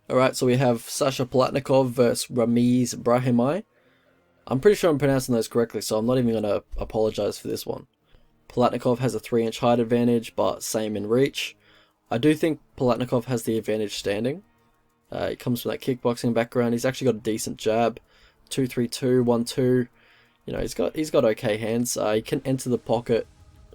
Alright, so we have Sasha Palatnikov versus Ramiz Brahimaj. I'm pretty sure I'm pronouncing those correctly, so I'm not even going to apologize for this one. Palatnikov has a 3-inch height advantage, but same in reach. I do think Palatnikov has the advantage standing. He comes from that kickboxing background. He's actually got a decent jab. 2-3-2, 1-2. You know, he's got okay hands. He can enter the pocket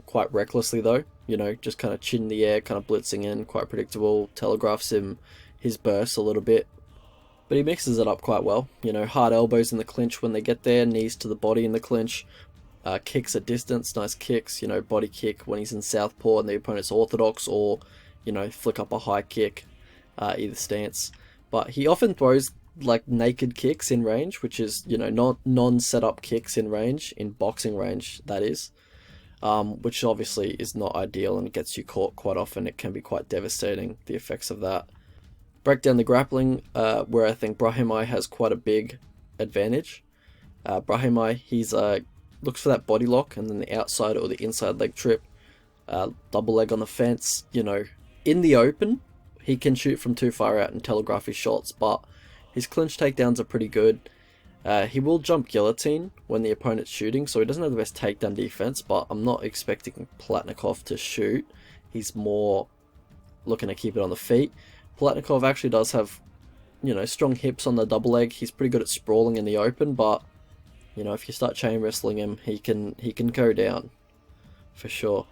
quite recklessly though. You know, just kind of chin in the air, kind of blitzing in, quite predictable. Telegraphs him his burst a little bit. But he mixes it up quite well. You know, hard elbows in the clinch when they get there, knees to the body in the clinch. Kicks at distance, nice kicks, you know, body kick when he's in southpaw and the opponent's orthodox, or, you know, flick up a high kick, either stance. But he often throws like naked kicks in range, which is, you know, not non-setup kicks in range, in boxing range, that is. Which obviously is not ideal and gets you caught quite often. It can be quite devastating, the effects of that. Break down the grappling, where I think Brahimaj has quite a big advantage. Brahimaj, he's looks for that body lock and then the outside or the inside leg trip. Double leg on the fence, you know. In the open, he can shoot from too far out and telegraph his shots, but his clinch takedowns are pretty good. He will jump guillotine when the opponent's shooting, so he doesn't have the best takedown defense, but I'm not expecting Palatnikov to shoot. He's more looking to keep it on the feet. Palatnikov actually does have, you know, strong hips on the double leg. He's pretty good at sprawling in the open, but, you know, if you start chain wrestling him, he can go down, for sure.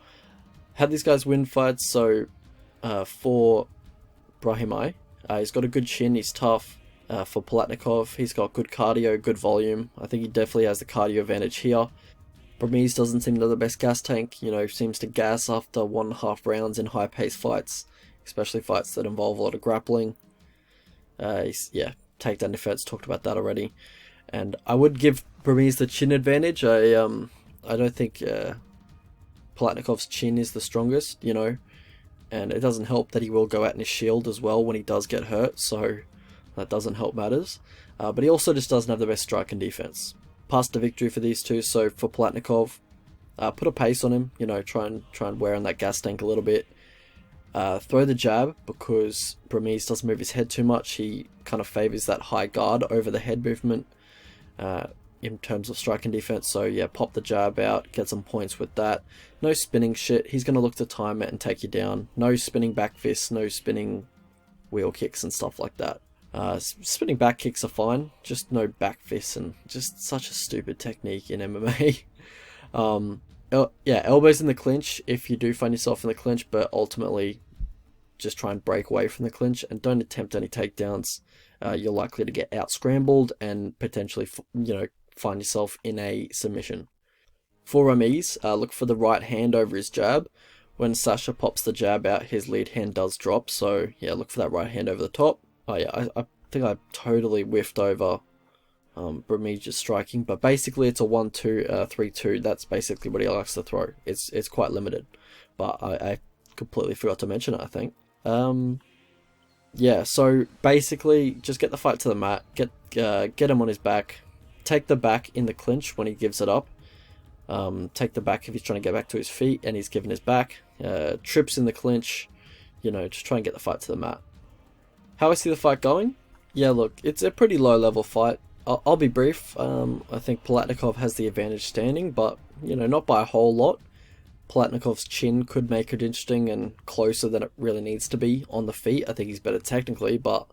Had these guys win fights, so for Brahimaj, he's got a good chin, he's tough. For Palatnikov, he's got good cardio, good volume. I think he definitely has the cardio advantage here. Ramiz doesn't seem to have the best gas tank, you know, seems to gas after 1.5 rounds in high-paced fights, especially fights that involve a lot of grappling. Yeah, takedown defense, talked about that already. And I would give Ramiz the chin advantage. I don't think Palatnikov's chin is the strongest, you know, and it doesn't help that he will go out in his shield as well when he does get hurt, so that doesn't help matters. But he also just doesn't have the best strike and defense. Past the victory for these two, so for Palatnikov, put a pace on him, you know, try and wear on that gas tank a little bit. Throw the jab, because Ramiz doesn't move his head too much. He kind of favors that high guard over the head movement in terms of strike and defense. So yeah, pop the jab out, get some points with that. No spinning shit. He's going to look to time it and take you down. No spinning back fists, no spinning wheel kicks and stuff like that. Spinning back kicks are fine, just no back fists, and just such a stupid technique in MMA. Yeah, elbows in the clinch if you do find yourself in the clinch, but ultimately just try and break away from the clinch and don't attempt any takedowns. You're likely to get out scrambled and potentially, you know, find yourself in a submission. For Ramiz, look for the right hand over his jab. When Sasha pops the jab out, his lead hand does drop, so yeah, look for that right hand over the top. Oh yeah, I think I totally whiffed over Brahimaj's striking, but basically it's a 1-2, 3-2. That's basically what he likes to throw. It's quite limited, but I completely forgot to mention it, I think. Yeah, so basically just get the fight to the mat, get him on his back, take the back in the clinch when he gives it up. Take the back if he's trying to get back to his feet and he's given his back. Trips in the clinch, you know, just try and get the fight to the mat. How I see the fight going? Yeah, look, it's a pretty low-level fight. I'll be brief. I think Palatnikov has the advantage standing, but, you know, not by a whole lot. Palatnikov's chin could make it interesting and closer than it really needs to be on the feet. I think he's better technically, but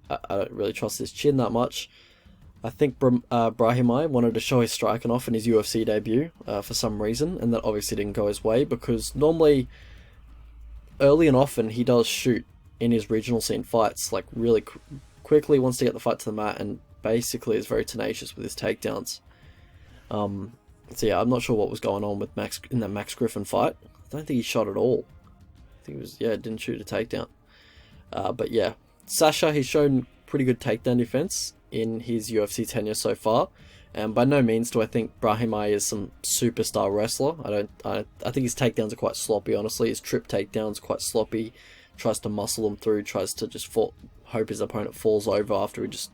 I don't really trust his chin that much. I think Brahimaj wanted to show his striking off in his UFC debut for some reason, and that obviously didn't go his way, because normally, early and often, he does shoot in his regional scene fights, like really quickly, wants to get the fight to the mat, and basically is very tenacious with his takedowns. So yeah, I'm not sure what was going on with Max in that Max Griffin fight. I don't think he shot at all. I think he was, yeah, didn't shoot a takedown. But yeah, Sasha, he's shown pretty good takedown defense in his UFC tenure so far, and by no means do I think Brahimaj is some superstar wrestler. I think his takedowns are quite sloppy, honestly. His trip takedowns quite sloppy. Tries to muscle him through, tries to just hope his opponent falls over after he just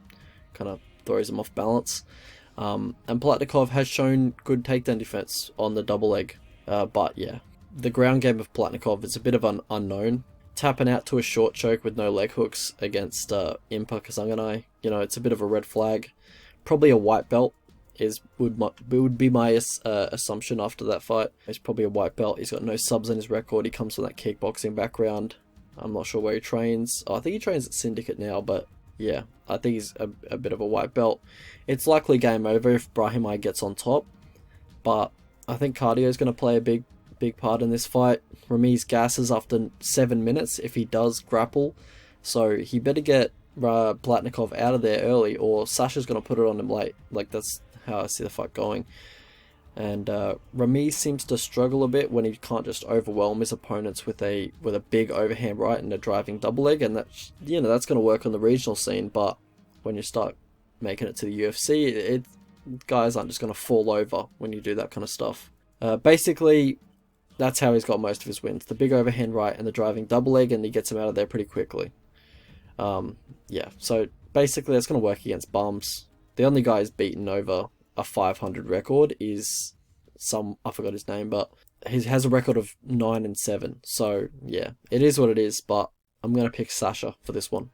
kind of throws him off balance. And Palatnikov has shown good takedown defense on the double leg, but yeah, the ground game of Palatnikov is a bit of an unknown. tapping out to a short choke with no leg hooks against Impa Kazanganai, you know, it's a bit of a red flag. Probably a white belt would be my assumption after that fight. He's probably a white belt. He's got no subs in his record. He comes from that kickboxing background. I'm not sure where he trains. Oh, I think he trains at Syndicate now, but yeah, I think he's a bit of a white belt. It's likely game over if Brahimaj gets on top, but I think cardio is going to play a big part in this fight. Ramiz gasses after 7 minutes if he does grapple, so he better get Palatnikov out of there early, or Sasha's going to put it on him late. Like, that's how I see the fight going. And Ramiz seems to struggle a bit when he can't just overwhelm his opponents with a big overhand right and a driving double leg, and that's, you know, that's going to work on the regional scene. But when you start making it to the UFC, guys aren't just going to fall over when you do that kind of stuff. Basically, that's how he's got most of his wins: the big overhand right and the driving double leg, and he gets him out of there pretty quickly. Yeah, so basically that's going to work against bums. The only guy who's beaten over a 500 record is I forgot his name, but he has a record of 9-7. So yeah, it is what it is, but I'm going to pick Sasha for this one.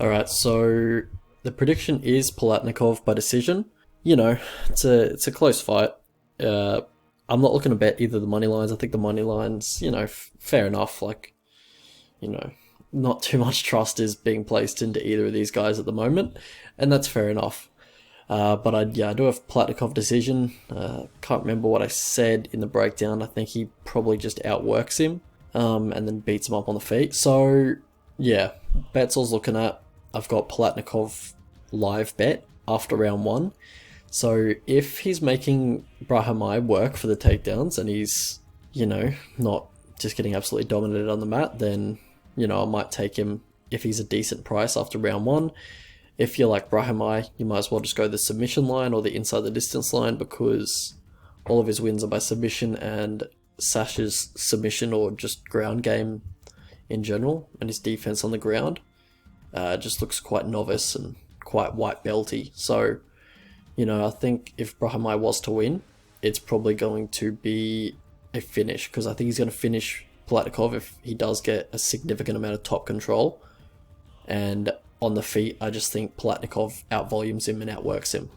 Alright, so the prediction is Palatnikov by decision. You know, it's a close fight. I'm not looking to bet either the money lines. I think the money lines, you know, fair enough. Like, you know, not too much trust is being placed into either of these guys at the moment, and that's fair enough. But I do have Palatnikov decision. Can't remember what I said in the breakdown. I think he probably just outworks him, and then beats him up on the feet. So yeah, bets I was looking at, I've got Palatnikov live bet after round 1. So if he's making Brahimaj work for the takedowns and he's, you know, not just getting absolutely dominated on the mat, then, you know, I might take him if he's a decent price after round 1. If you're like Brahimaj, you might as well just go the submission line or the inside the distance line, because all of his wins are by submission, and Sasha's submission or just ground game in general and his defense on the ground just looks quite novice and quite white belty. So, you know, I think if Brahimaj was to win, it's probably going to be a finish, because I think he's going to finish Palatnikov if he does get a significant amount of top control. And on the feet, I just think Palatnikov outvolumes him and outworks him.